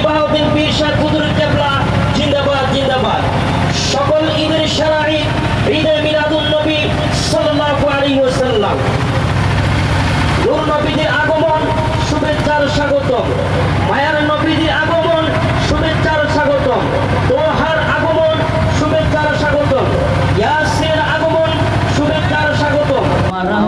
বাহাউদ্দিন পীর শাহ কুদরত কেবলা জিন্দাবাদ জিন্দাবাদ। সকল ঈদের সেরা ঈদ ঈদে মিলাদুন নবী সাল্লাল্লাহু আলাইহি ওয়াসাল্লাম। নূর নবীদের আগমন শুভেচ্ছার স্বাগতম, মায়ার নবীদের আগমন শুভেচ্ছার স্বাগতম, তোহার আগমন শুভেচ্ছার স্বাগতম, ইয়াসিনের আগমন শুভেচ্ছার স্বাগতম।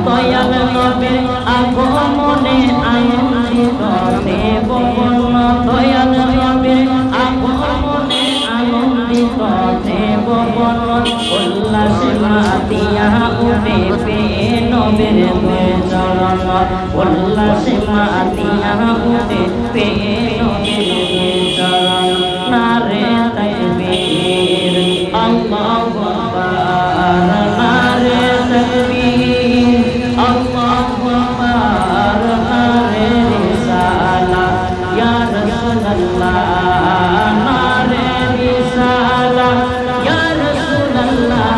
দয়াল নবীর আগমনে আনন্দিত দেববর্ণ, দয়াল নবীর আগমনে আনন্দিত দেববর্ণ, উল্লাসে মাতিয়া উঠে পেয়ে নবীর চরণ, উল্লাসে মাতিয়া উঠে পেয়ে নবীর চরণ। নারে তাকবীর আল্লাহু আকবার, নারে তাকবীর আল্লাহু আকবার, নারে রিসালাত ইয়া রাসূলুল্লাহ, নারে রিসালাত ইয়া রাসূলুল্লাহ।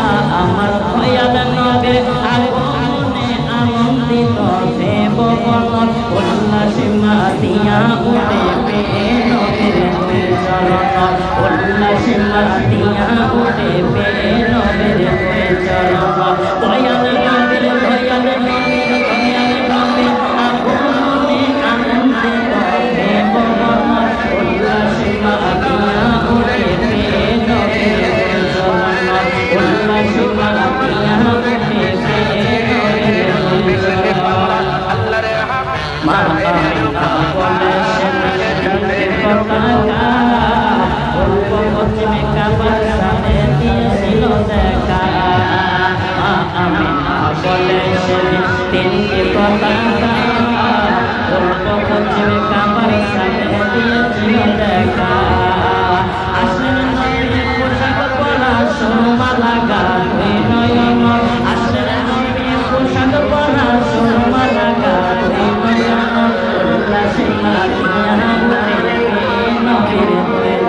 আমার দয়াল নবীর আগমনে আনন্দিত দেববর্ণ, উল্লাসে মাতিয়া উঠে পেয়ে নবীর চরণ, উল্লাসে মাতিয়া উঠে পেয়ে নবীর চরণ। দয়াল নবীর দয়াল নবীর দয়াল নবীর আগমনে আনন্দিত দেববর্ণ, উল্লাসে মাতিয়া উঠে পেয়ে নবীর চরণ, উল্লাসে মাতিয়া উঠে পেয়ে নবীর চরণ। মা আমিনা বলেছেন পতাকা পূর্ব পশ্চিমে কাবার সামনে দিয়েছিল দেখা। মা আমিনা বলেছেন তিনটি পতাকা পূর্ব পশ্চিমে কাবার সামনে দিয়েছিল দেখা। আসলেন নবী পোশাক পরা সুরমা লাগা দুই নয়ন, আসলেন নবী পোশাক পরা সুরমা লাগা দুই নয়ন, উল্লাসে মাতিয়া উঠে পেয়ে নবীর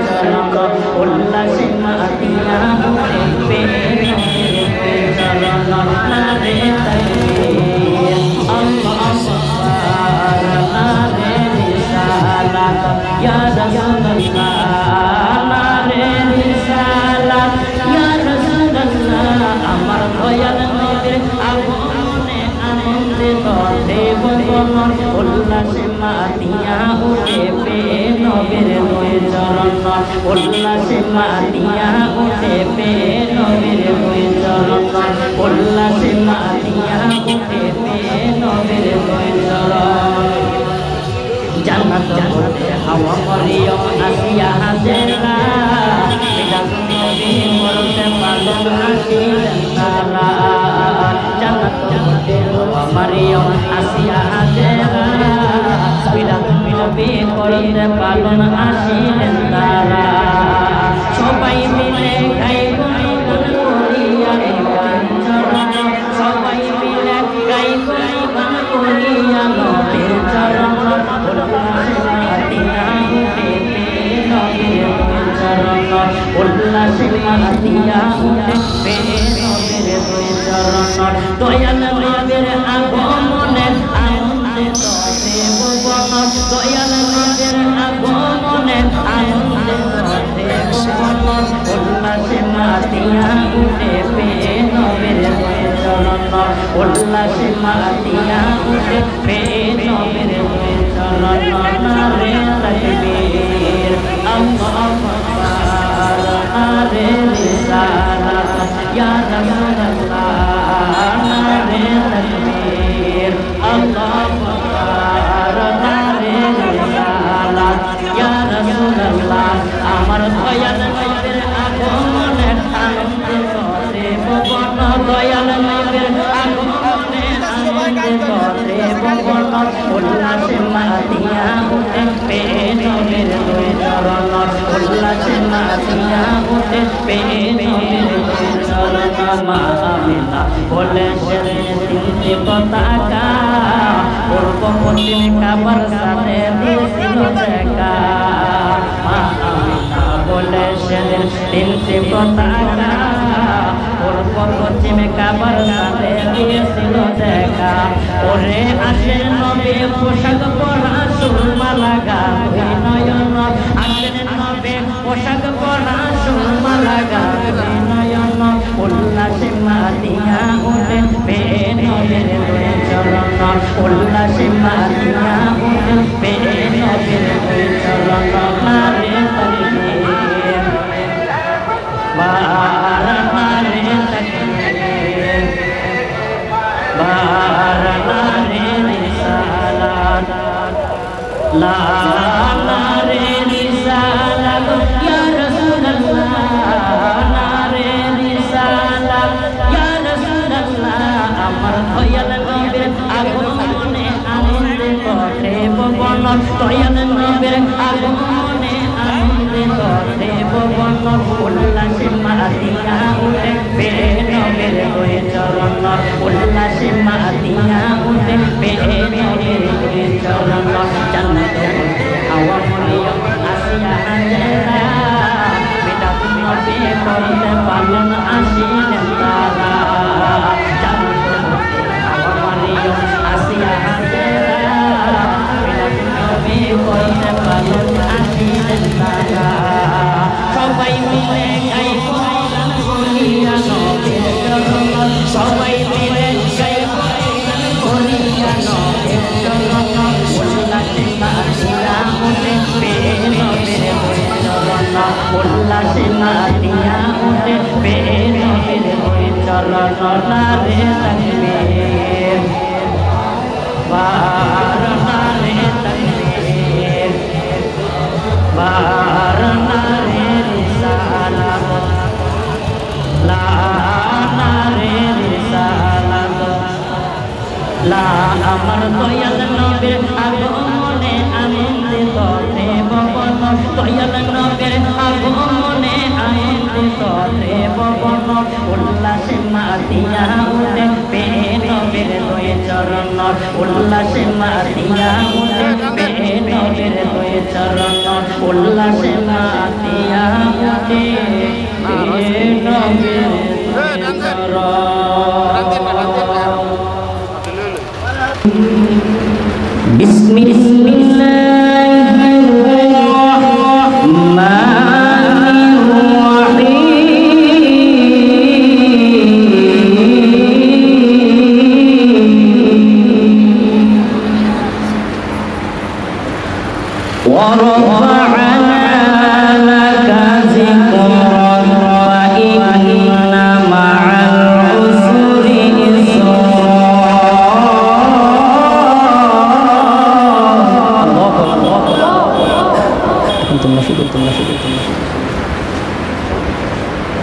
চরণ, উল্লাসে মাতিয়া উঠে পেয়ে নবীর চরণ। নারে তাকবীর আল্লাহু আকবার, নারে রিসালাত ইয়া রাসূলুল্লাহ, নারে রিসালাত ইয়া রাসূলুল্লাহ। আমার দয়াল নবীর আগমনে আনন্দিত দেববর্ণ, উল্লাসে মাতিয়া উঠে পেয়ে নবীর চরণ, উল্লাসে মাতিয়া উঠে পেয়ে নবীর চরণ, উল্লাসে মাতিয়া উঠে পেয়ে নবীর চরণ। জান্নাত হতে হাওয়া মরিয়ম আসিয়া হাজেরা, মিলাদুন নবী পড়তে পাগল আসিলেন তারা। জান্নাত হতে হাওয়া মরিয়ম আসিয়া হাজেরা, মিলাদুন নবী পড়তে পাগল আসিলেন তারা। সবাই মিলে গাইব গান করিয়া গান চরণ, সবাই মিলে গাইব গান করিয়া নবীর চরণ, উল্লাসে মাতিয়া উঠে পেয়ে নবীর চরণ, উল্লাসে মাতিয়া উঠে পেয়ে নবীর চরণ। দয়াল নবীর আগমনে আনন্দিত দেববর্ণ, দয়াল নবীর আগমনে আনন্দিত দেববর্ণ, উল্লাসে মাতিয়া উঠে পেয়ে নবীর চরণ, উল্লাসে মাতিয়া উঠে পেয়ে নবীর চরণ। নারে তাকবীর আল্লাহু আকবার, নারে রিসালাত ইয়া রাসূলুল্লাহ, নারে তাকবীর আল্লাহু আকবার, নারে রিসালাত ইয়া রাসূলুল্লাহ। আমার দয়াল নবীর আগমনে আনন্দিত দেববর্ণ, দয়াল নবীর আগমনে আনন্দিত দেববর্ণ, উল্লাসে মাতিয়া উঠে পেয়ে নবীর চরণ, উল্লাসে মাতিয়া উঠে পেয়ে নবীর চরণ। মা আমিনা বলেছেন তিনটি পতাকা পূর্ব পশ্চিমে কাবার সামনে দিয়েছিল দেখা। মা আমিনা বলেছেন তিনটি পতাকা পূর্ব পশ্চিমে কাবার সামনে দিয়েছিল দেখা। ওরে আসেন নবী পোশাক পরা সুরমা লাগা নয়ন, আসেন নবে পোশাক পরা সুরমা লাগাবে নয়ন উল্লাসে মাতিয়া উঠবে নবীর দুই চরণ উল্লাসে মাতিয়া উঠবে নবীর দুই চরণ মারে তাকবীর মারে তাকবীর মারে রিসালাত লা নারে রিসালাত ইয়া রাসূলুল্লাহ নারে রিসালাত ইয়া রাসূলুল্লাহ আমার দয়াল নবীর আগমনে আনন্দিত দেববন দয়াল নবীর আগমনে আনন্দিত দেববন উল্লাসে মাতিয়া উঠবে নবীর দুই চরণ উল্লাসে মাতিয়া উঠবে নবীর দুই চরণ জান্নাত হতে হাওয়া মরিয়া আসিয়া হাজেরা বিদাত নবী করতে পালন আসিলেন তারা জান্নাত হতে হাওয়া মরিয়া আসিয়া হাজেরা বিদাত নবী করতে পালন আসিলেন তারা সবাই মিলে গাইব গান করিয়া নবীর চরণ সবাই মিলে গাইব গান করিয়া নবীর চরণ উল্লাসে মাতিয়া উঠবে নবীর দুই চরণ উল্লাসে মাতিয়া উঠবে নবীর দুই চরণ নারে তাকবীর নারে তাকবীর নারে রিসালাত লা নারে রিসালাত লা আমার দয়াল নবীর আগমনে আনন্দিত দেববন দয়াল নবীর আগমনে আনন্দিত দেববন উল্লাসে মাতিয়া উঠবে নবীর দুই চরণ উল্লাসে মাতিয়া উঠবে নবীর দুই চরণ উল্লাসে মাতিয়া উঠবে নবীর দুই চরণ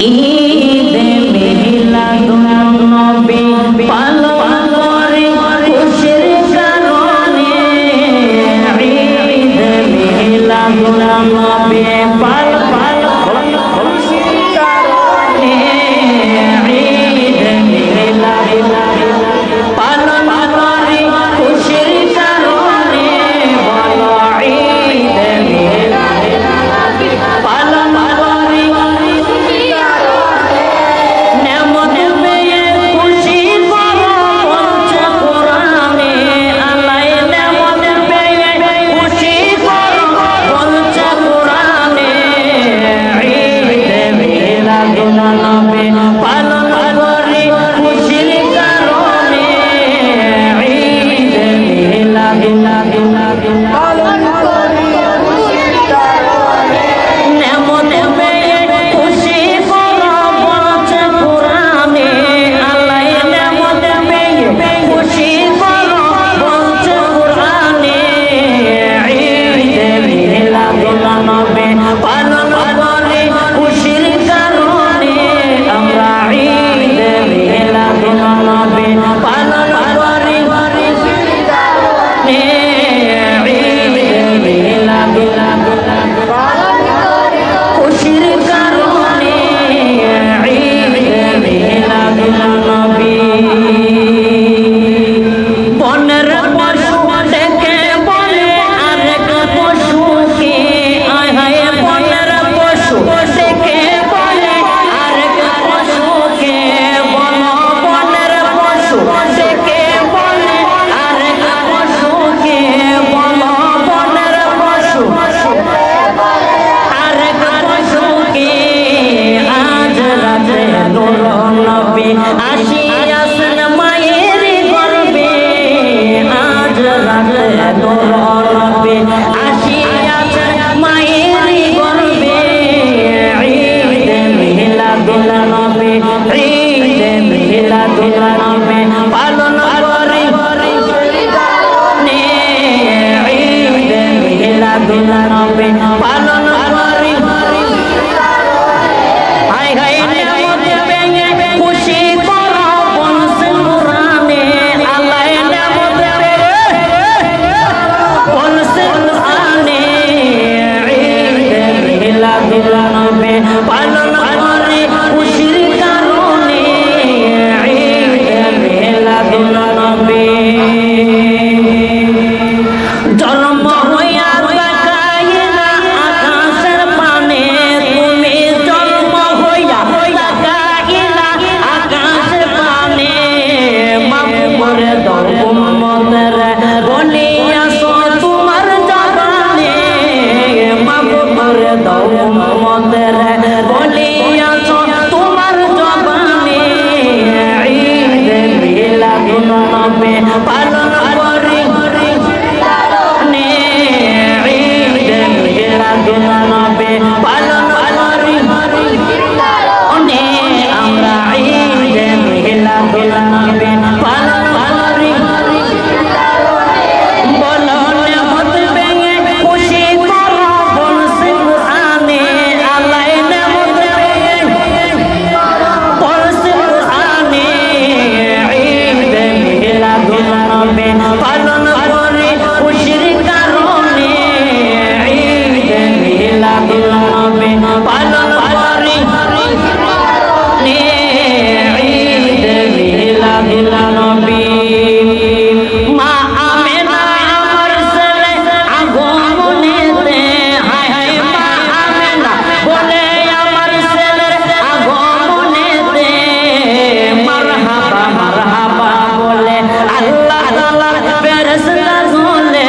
ঈদে মিলাদুন নবী পালন করে খুশির কারণে ঈদে মিলাদুন নবী পালন খুশির কারণে ঈদে মিলাদুন পালন করে খুশির কারণে বলো ঈদে মিলাদুন পালন নবী পালন করি হাই হাই নিয়ামত পেয়ে খুশি করো বলছে কুরআনে আল্লাহ নিয়ামত পেয়ে বলছে কুরআনে ঈদ মিলাদুন নবী পালন করি খুশির কারণে ঈদ মিলাদুন নবী জন্ম হইয়া তাকাইলা আকাশের পানে তুমি জন্ম হইয়া তাকাইলা আকাশের পানে মাফ করে দাও উম্মতের বলিয়াছো তোমার জবানে মাফ করে দাও উম্মতের বলিয়াছো তোমার জবানে ঈদ মিলাদুন নবী পালন করি পালন করি আমরা ঈদ মিলাদুন নবী পালন করি বলো নিয়ামত পেয়ে খুশি করো বলছে কুরআনে আল্লাহ নিয়ামত পেয়ে বলছে কুরআনে ঈদ মিলাদুন নবী পালন করি খুশির কারণে ঈদ মিলাদুন নবী পালন করি ঈদ মিলাদুন নবী মা আমেনা আমার ছেলে আগমনেতে হায় হায় মা আমেনা বলে আমার ছেলের আগমনেতে মারহাবা বলে আল্লাহ তাআলার ফেরেশতা বলে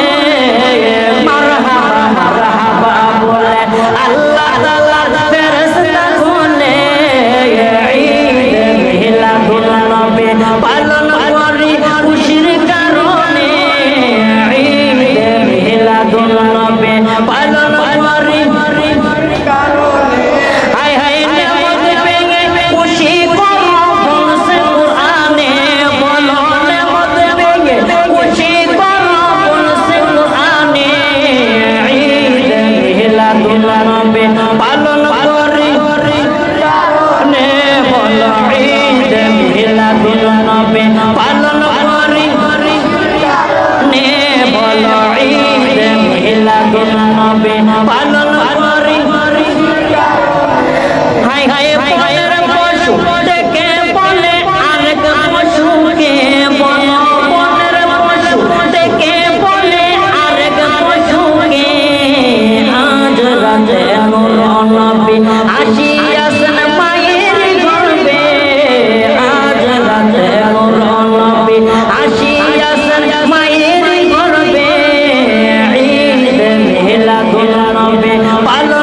মারহাবা বলে আল্লাহ তাআলার ফেরেশতা বলে ঈদ মিলাদুন নবী পালন করি খুশির কারণে ঈদ মিলাদুন নবী পালন করি হায় হায় নিয়ামত পেয়ে খুশি করো বলছে কুরআনে বলো নিয়ামত পেয়ে খুশি করো বলছে কুরআনে ঈদ মিলাদুন নবী পালন করি নে বলো ঈদ মিলাদুন নবী পালন করি নে বলো ঈদ মিলাদুন নবী পালন করি হাই হাই বনের পশু ডেকে বলে আরেক পশুকে বলো বনের পশু ডেকে বলে আরেক পশুকে আজ রাতে নূর নবী আসিয়াছেন মায়ের গর্ভে আজ রাতে নূর নবী আসিয়াছেন মায়ের গর্ভে ঈদ মিলাদুন নবী পালন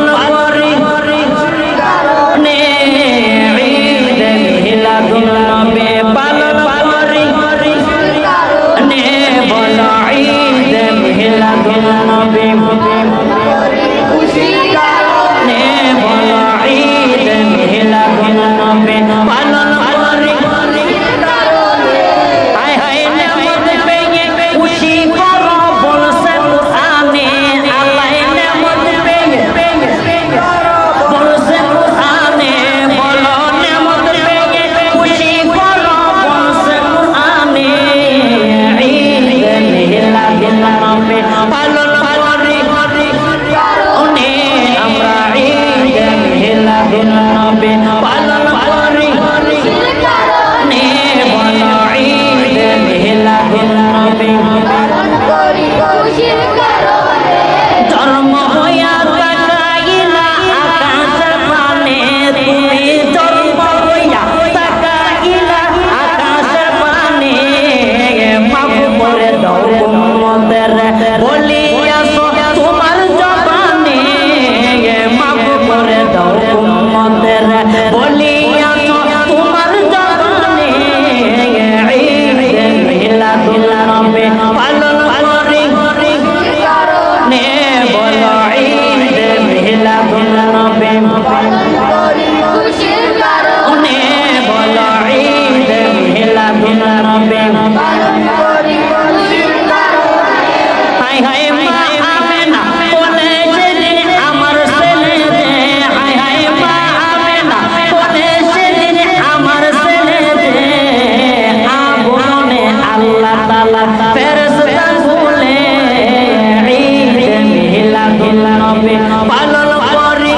পালন করি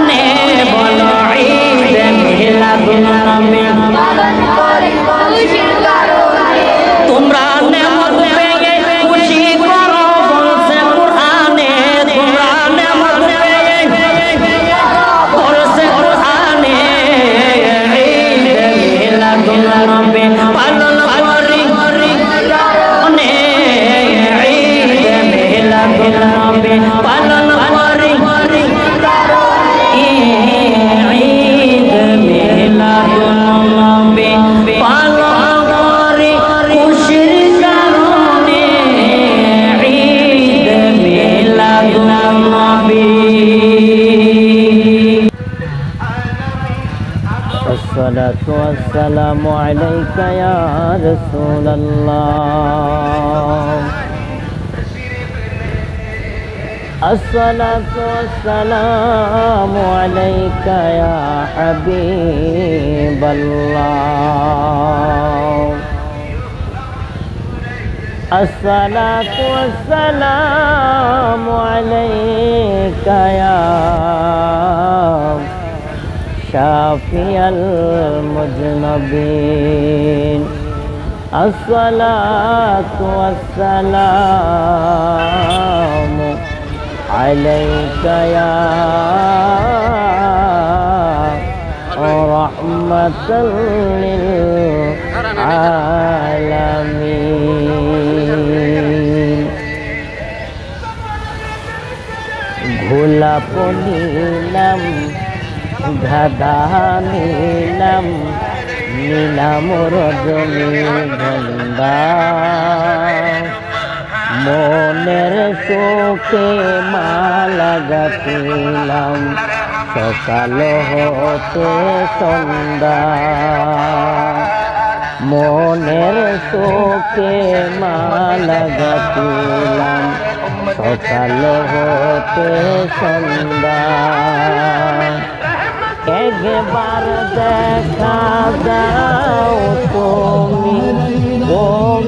নে বলো ঈদ মিলাদুন নবী তোমরা নেমত পেয়ে খুশি করো বলছে কুরআনে তোমরা নেমত পেয়ে বলছে কুরআনে ঈদ মিলাদুন নবী পালন করি নে ঈদ মিলাদুন নবী পালন করি ঈদ মিলাদুন নবী পালন করি খুশির কারণে ঈদ মিলাদুন নবী الصلاة والسلام عليك يا رسول الله الصلاة والسلام عليك يا حبيب الله الصلاة والسلام عليك يا شافي المذنبين الصلاة والسلام عليك يا رحمة للعالمين গোলাপ নিলাম গাধা নিলাম নিলাম রজনীগন্ধা মনের সুখে মালা গাঁথিলাম সকাল হতে সন্ধ্যা মনের সুখে মালা গাঁথিলাম সকাল হতে সন্ধ্যা একবার দেখা দাও তুমি ও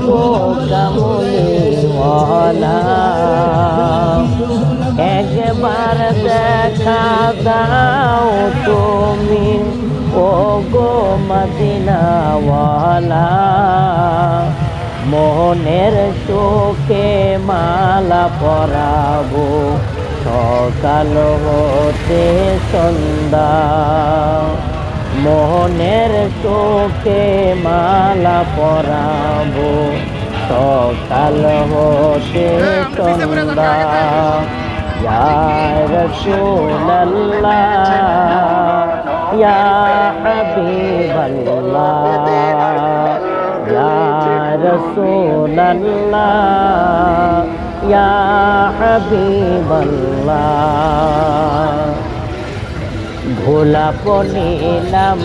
গো কামলিওয়ালা একবার দেখা দাও তুমি ও গো মদিনাওয়ালা মোহনের সুখে মালা পরাবো সকাল হতে সন্ধ্যা মোহনের সুখে মালা পরাবো সকাল হতে সন্ধ্যা ইয়া রাসূলুল্লাহ ইয়া হাবিবাল্লাহ ইয়া রাসূলুল্লাহ ইয়া হাবিবাল্লাহ গোলাপ নিলাম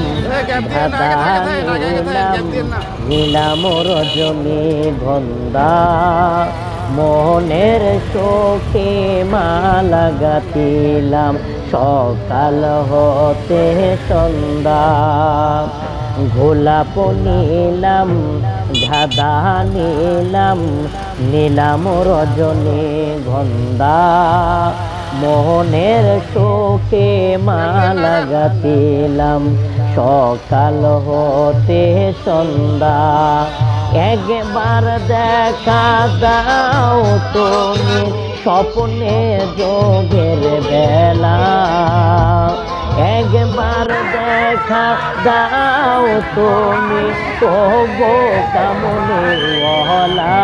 গাঁদা নিলাম নিলাম রজনীগন্ধা মোহনের সুখে মালা গাঁথিলাম সকাল হতে সন্ধ্যা গোলাপ নিলাম গাঁদা নিলাম নিলাম রজনীগন্ধা মোহনের সুখে মালা গাঁথিলাম সকাল হতে সন্ধ্যা একবার দেখা দাও তুমি স্বপ্নে যোগের বেলা একবার দেখা দাও তুমি তবু কামলিওয়ালা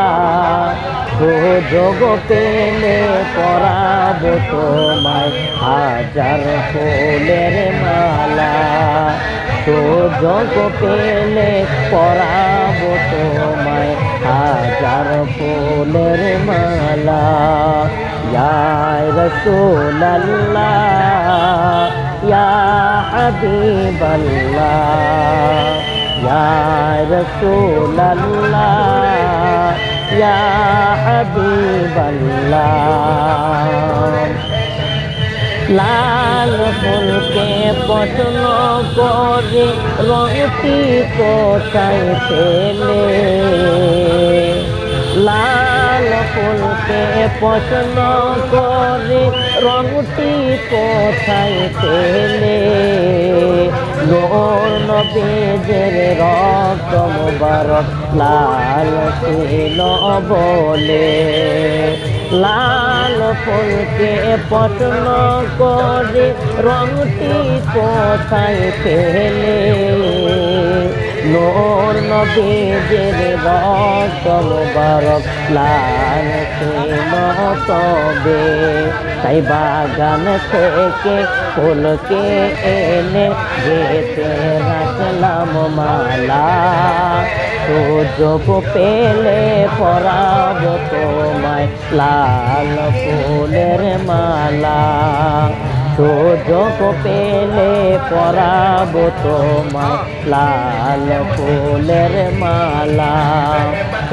সুযোগ পেলে পরাবো তোমায় হাজার ফুলের মালা সুযোগ পেলে পরাবো তোমায় হাজার ফুলের মালা ইয়া রাসূলুল্লাহ ইয়া হাবিবাল্লাহ ইয়া রাসূলুল্লাহ ইয়া হাবিবাল্লাহ লাল ফুলকে পছন্দ করে রঙটি কোথায় পেলে লাল ফুলকে পছন্দ করে রংটি কোথায় পেলে নূর নবীজির রক্ত মুবারক লাল ছিল বলে লাল ফুলকে পছন্দ করে রংটি কোথায় পেলে নূর নবীজির রক্ত মুবারক লাল ছিল তবে তাই বাগান থেকে ফুলকে এনে গেতে রাখলাম মালা সুযোগ পেলে পরাব তোমায় লাল ফুলের মালা সুযোগ পেলে পরাব তোমায় লাল ফুলের মালা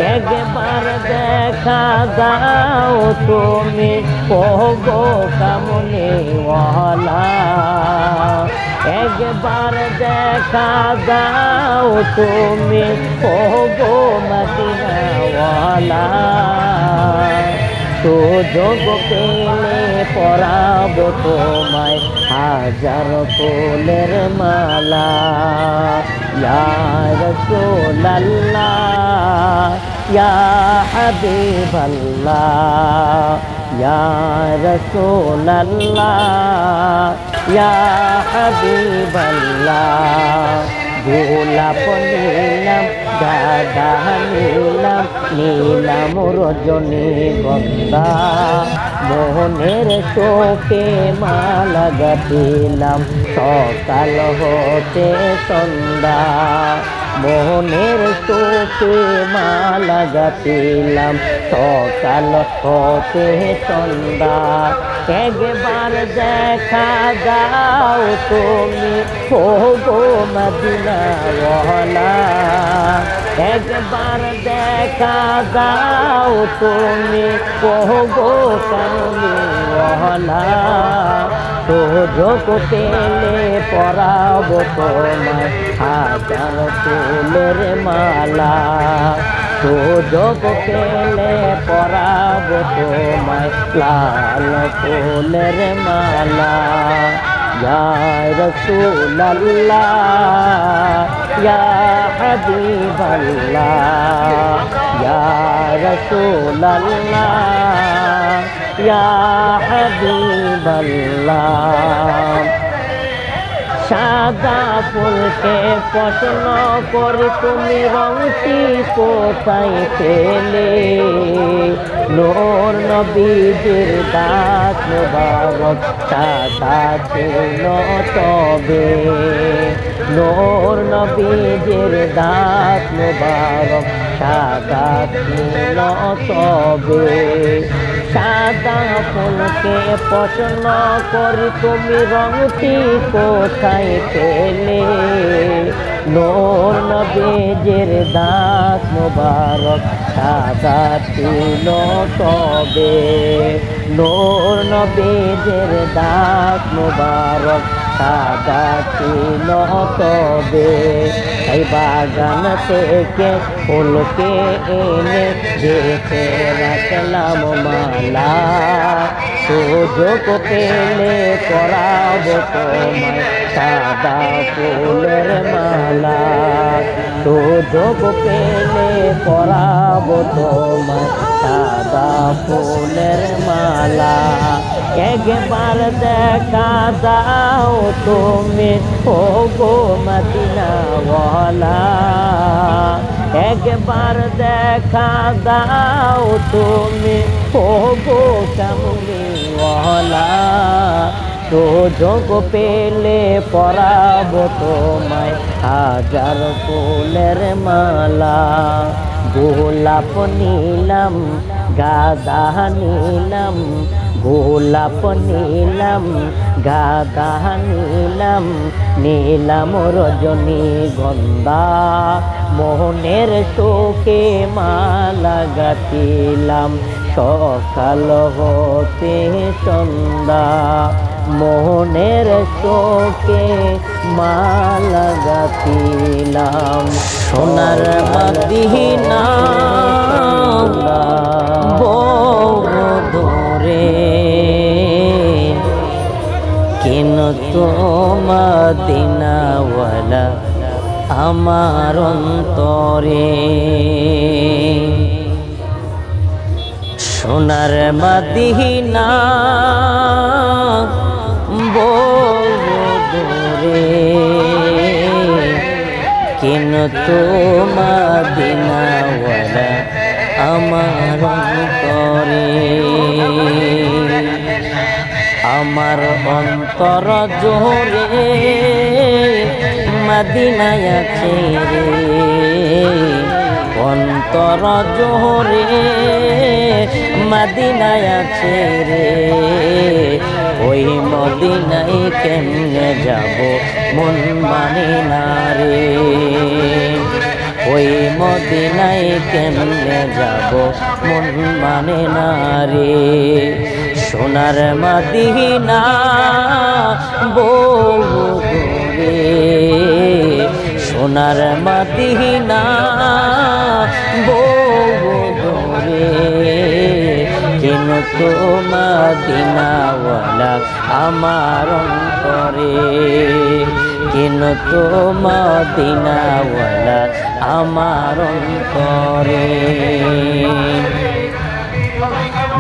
একবার দেখা দাও তুমি ওগো কামলিওয়ালা একবার দেখা দাও তুমি ওগো মদিনাওয়ালা সুযোগ পেলে পরাব তোমায় হাজার ফুলের মালা ইয়া রাসূলুল্লাহ ইয়া হাবিবাল্লাহ ইয়া রাসূলুল্লাহ ইয়া হাবিবাল্লাহ গোলাপ নিলাম গাঁদা নিলাম নীলাম রজনীগন্ধা মোহনের চোখে মালা গাঁথিলাম সকাল হতে সন্ধ্যা মোহনের চোখে মালা গাঁথিলাম সকাল হতে সন্ধ্যা একবার দেখা দাও তুমি ওগো মদিনাওয়ালা একবার দেখা দাও তুমি ওগো কামলিওয়ালা সুযোগ পেলে পরাব তোমায় হাজার ফুলের মালা সুযোগ পেলে পরাব তোমায় লাল ফুলের মালা ইয়া রাসূলুল্লাহ ইয়া হাবিবাল্লাহ ইয়া রাসূলুল্লাহ ইয়া হাবিবাল্লাহ সাদা ফুলকে পছন্দ করে তুমি রংটি কোথায় পেলে নূর নবীজির দাঁত মুবারক সাদা ছিল তবে নূর নবীজির দাঁত মুবারক সাদা ছিল তবে সাদা ফুলকে পছন্দ করি তুমি রংটি কোথায় পেলে নূর নবীজির দাঁত মুবারক সাদা ছিল তবে নূর নবীজির দাঁত মুবারক সাদা ছিল তবে এই বাগান থেকে ফুলকে এনে গেতে রাখলাম মালা সুযোগ পেলে পরাব তোমায় সাদা ফুলের মালা সুযোগ পেলে পরাব তোমায় সাদা ফুলের মালা একবার দেখা দাও তুমি ওগো মদিনাওয়ালা একবার দেখা দাও তুমি ওগো কামলিওয়ালা সুযোগ পেলে পরাব তোমায় হাজার ফুলের মালা গোলাপ নিলাম গাঁদা নিলাম গোলাপ নিলাম গাঁদা নিলাম নীলাম রজনীগন্ধা মোহনের চোখে মালা গাঁথিলাম সকাল হতে সন্ধ্যা মোহনের চোখে মালা গাঁথিলাম সোনার মদিনা বহু দূরে কিন্তু মদিনাওয়ালা আমার অন্তরে। সোনার মদিনা বহু দূরে, কিন্তু মদিনাওয়ালা আমার অন্তরে। আমার অন্তর জোরে মদিনায় আছে রে, অন্তর জোরে মদিনায় আছে রে। ওই মদিনায় কেমনে যাব মন মানে না রে, ওই মদিনায় কেমনে যাব মন মানে না রে। সোনার মদিনা বহু দূরে, সোনার মদিনা বহু দূরে, কিন্তু মদিনাওয়ালা আমার অন্তরে, কিন্তু মদিনাওয়ালা আমার অন্তরে।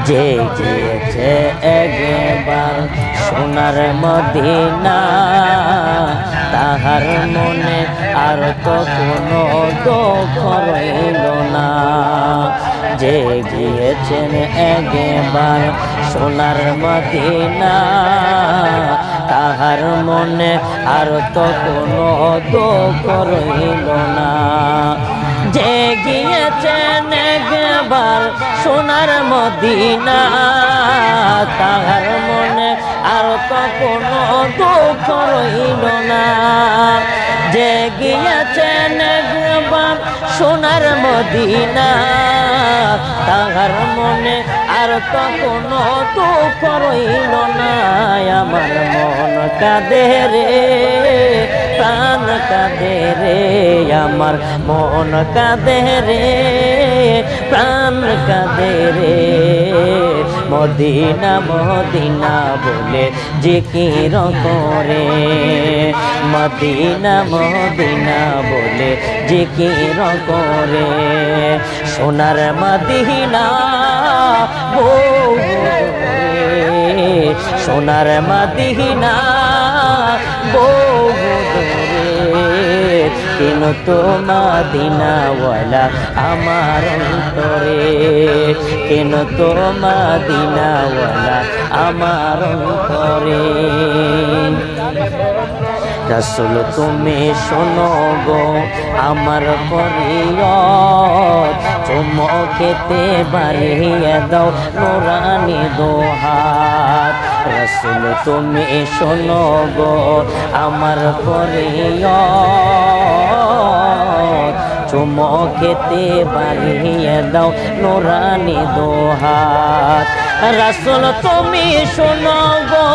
যে গিয়েছে একবার সোনার মদিনা, তাহার মনে আর তো কোনো দুঃখ রইল না। যে গিয়েছেন একবার সোনার মদিনা, তাহার মনে আর তো কোনো দুঃখ রইল না। যে গিয়েছেন একবার সোনার মদিনা, তাহার মনে আর তো কোনো দুঃখ রইল না। যে গিয়েছেন একবার সোনার মদিনা, তাহার মনে আর তো কোনো দুঃখ রইল না। আমার মন কাঁদে রে, প্রাণ কাঁদে রে, আমার মন কাঁদে রে, প্রাণ কাঁদে রে। মদিনা মদিনা বলে জিকির করে, মদিনা মদিনা বলে জিকির করে। সোনার মদিনা বহু দূরে, সোনার মদিনা বহু দূরে, কিন্তু মদিনাওয়ালা আমার অন্তরে, কিন্তু মদিনাওয়ালা আমার অন্তরে। রাসূল তুমি শোনো গো আমার ফরিয়াদ, চুমকেতে বাড়িয়ে দাও নুরানি দোহাত। রাসূল তুমি শোনো গো আমার ফরিয়াদ, চুমকেতে বাড়িয়ে দাও নুরানি দোহাত। রাসূল তুমি শোনো গো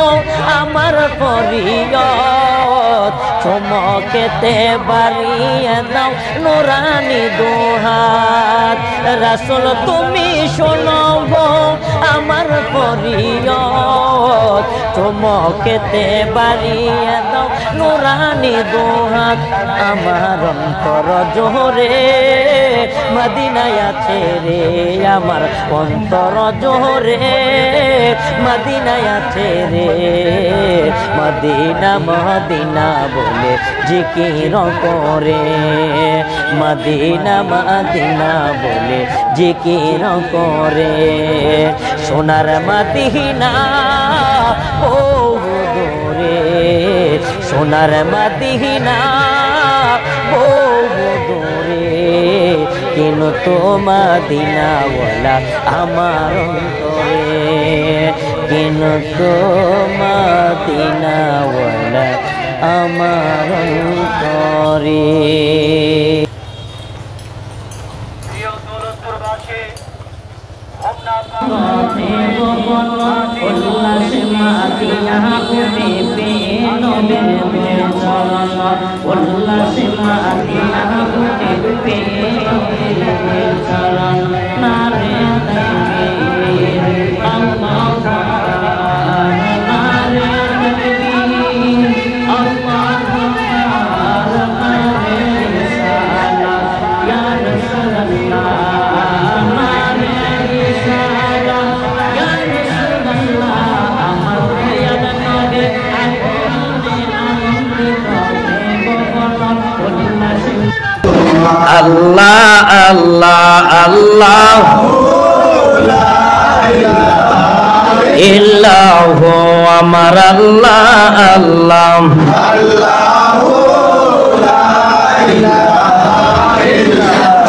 আমার ফরিয়াদ, চুমকেতে বাড়িয়ে দাও নুরানি দোহাত। রাসূল তুমি শোনো গো আমার ফরিয়াদ, চুমকেতে বাড়িয়ে দাও নুরানি দোহাত। আমার অন্তর জোরে মদিনায় আছে রে, আমার অন্তর জোরে মদিনায় আছে রে। মদিনা মদিনা বলে জিকির করে, মদিনা মদিনা বলে জিকির করে। সোনার মদিনা বহু দূরে, সোনার মদিনা বহু দূরে, কিন্তু মদিনাওয়ালা আমার অন্তরে, কিন্তু মদিনাওয়ালা আমার অন্তরে। উল্লাসে মাদিনা উঠে পেয়ে নবীর চরণ, উল্লাসে মাদিনা উঠে পেয়ে নবীর চরণ। নারে তাকবীর আল্লাহু আকবার, নারে তাকবীর আল্লাহ আল্লাহ ইল্লাহু আমার আল্লাহ আল্লাহ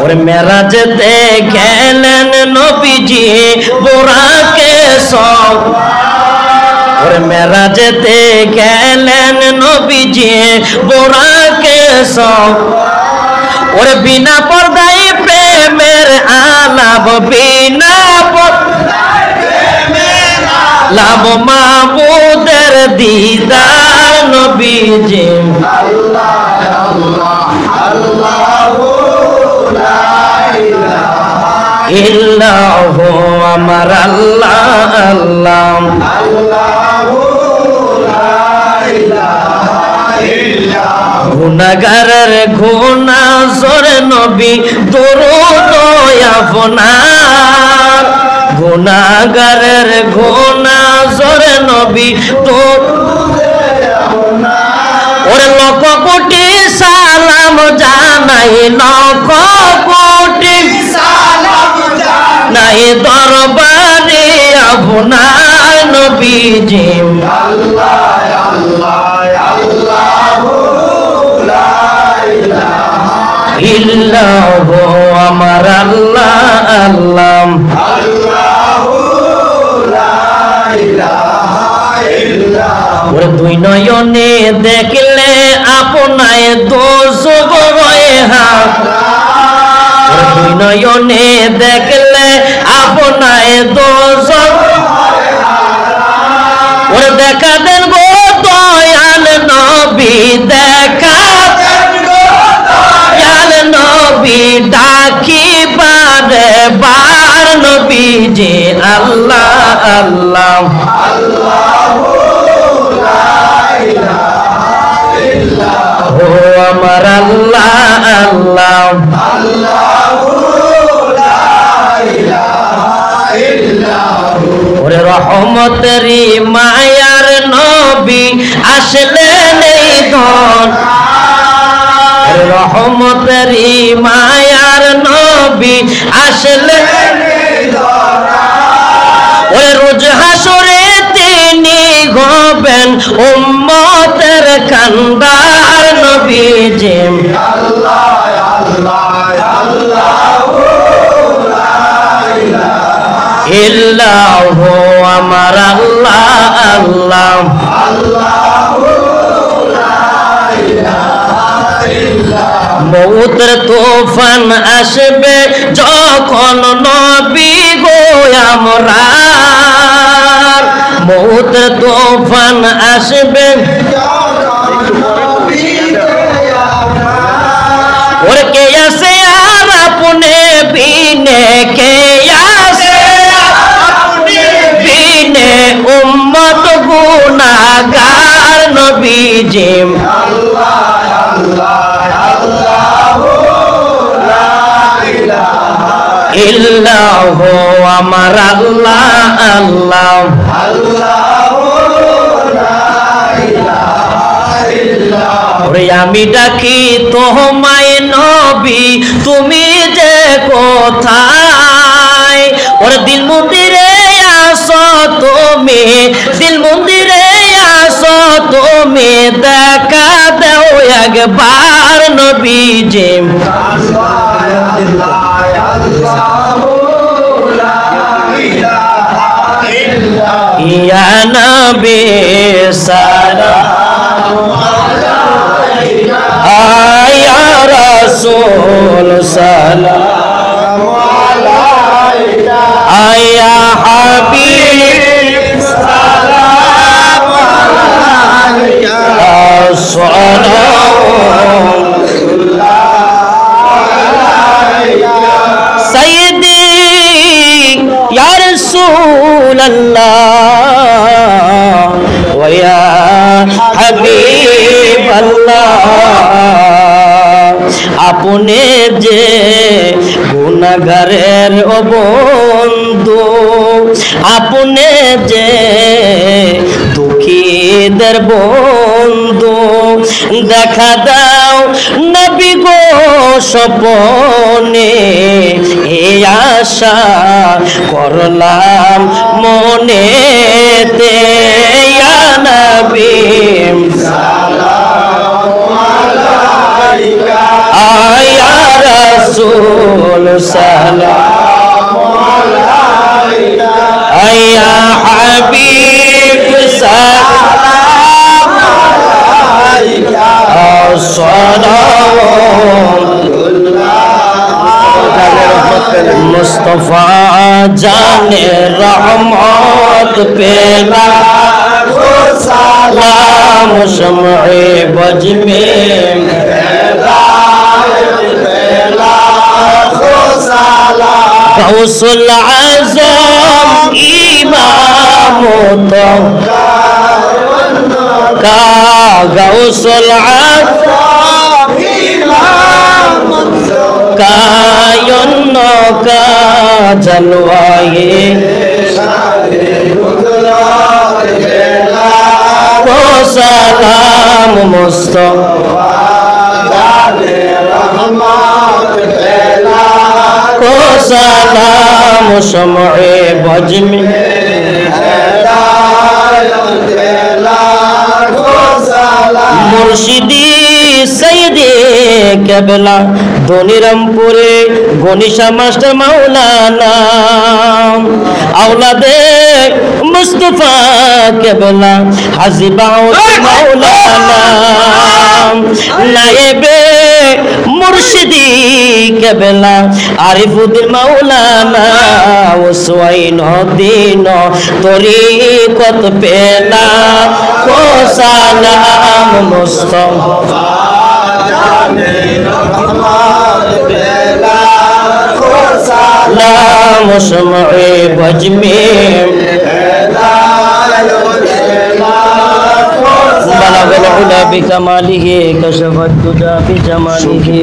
ওরে মেরাজতে গেলেন নবীজি বুরাকে সব ওরে মেরাজতে গেলেন নবীজি বুরাকে সব ওরে বিনা পর্দায় প্রেমের আলাপ বিনা লাভ মাবুদের দিদার নবীজি ইল্লাহু আমার আল্লাহ আল্লাহ গুনাহগারের গুনাহ জোরে নবী দরুদ আপনার গুনাহগারের গুনাহ জোরে নবী ওরে লক্ষ কোটি সালাম জানাই লক্ষ কোটি সালাম জানাই দরবারে আপনার নবীজি আল্লাহ আল্লাহ আল্লাহু লা ইলাহা ইল্লাহু আমার আল্লাহ আল্লাহ আল্লাহু লা ইলাহা ইল্লাহু ওরে দুই নয়নে দেখলে আপনায় দোজগ রয়ে হাত ওরে দুই নয়নে দেখলে আপনায় দোজগ ওরে দেখা দেন গো দয়াল নবী দেখা দেন গো দয়াল নবী ডাকি বারে বার নবীজি আল্লাহ আল্লাহ আল্লাহু লা ইলাহা ইল্লাহু আমার আল্লাহ আল্লাহ আল্লাহু লা ইলাহা ইল্লাহু ওরে রহমতেরই মায়ার নবী আসলেন এই ধন রহমতেরই মায়ার নবী আসলেন এই ধন ওরে রোজ হাসরে তিনি হবেন উম্মতের কান্দার নবীজি আল্লাহ আল্লাহ আল্লাহু ইল্লাহু আমার আল্লাহ আল্লাহ আল্লাহু লা ইলাহা ইল্লাহু মউতের তুফান আসবে যখন নবী গো আমরার মউতের তুফান আসবে ওরে কে আসে আর আপনি বিনে কে আসে উম্মত গুনাহগার নবীজি আল্লাহ আল্লাহ আল্লাহু লা ইলাহা ইল্লাহু আমার আল্লাহ আল্লাহ আল্লাহু লা ইলাহা ইল্লাহু ওরে আমি ডাকি তোমায় নবী তুমি যে কোথায় ওরে দিল মন্দিরে আসো তুমি দিল মন্দিরে আসো তুমি দেখা দাও একবার নবীজি ইয়া নবী সালাম আলাইকা ইয়া রাসূল সালাম আলাইকা ইয়া হাবিব সালাম আলাইকা সাইয়্যিদি ইয়া রাসূলুল্লাহ ওয়া ইয়া হাবিবাল্লাহ আপনি যে গুনাহগারের বন্ধু আপনি যে দুঃখীদের বন্ধু দেখা দাও নবী গো স্বপনে এ আশা করলাম মনেতে ইয়া নবী আয়া রাসূল সালাম আলাইকা আয়া হাবিব সালাম আলাইকা मुस्तफा जाने रहमत पेला सलाम शम्ए बज में गौसुल आज़म इमाम तो का गौसुल आज़म इमाम कायन का जलवाए को सलाम मुस्तफा को सलाम शम्ए बज में मुर्शिदी सैयदे केबला धनीरामपुरे गनिशा मास्टर मौलाना औलादे मुस्तफा केबला हाजी बाउद्दीन मौलाना नायबे मुर्शिदी केबला आरिफुद्दीन मौलाना उसवाइन दीन तरीकत पेला को सलाम मुस्तफा सलाम शम्ए बज में बलगल उला बिकमालिही कशफत दुजा बिजमालिही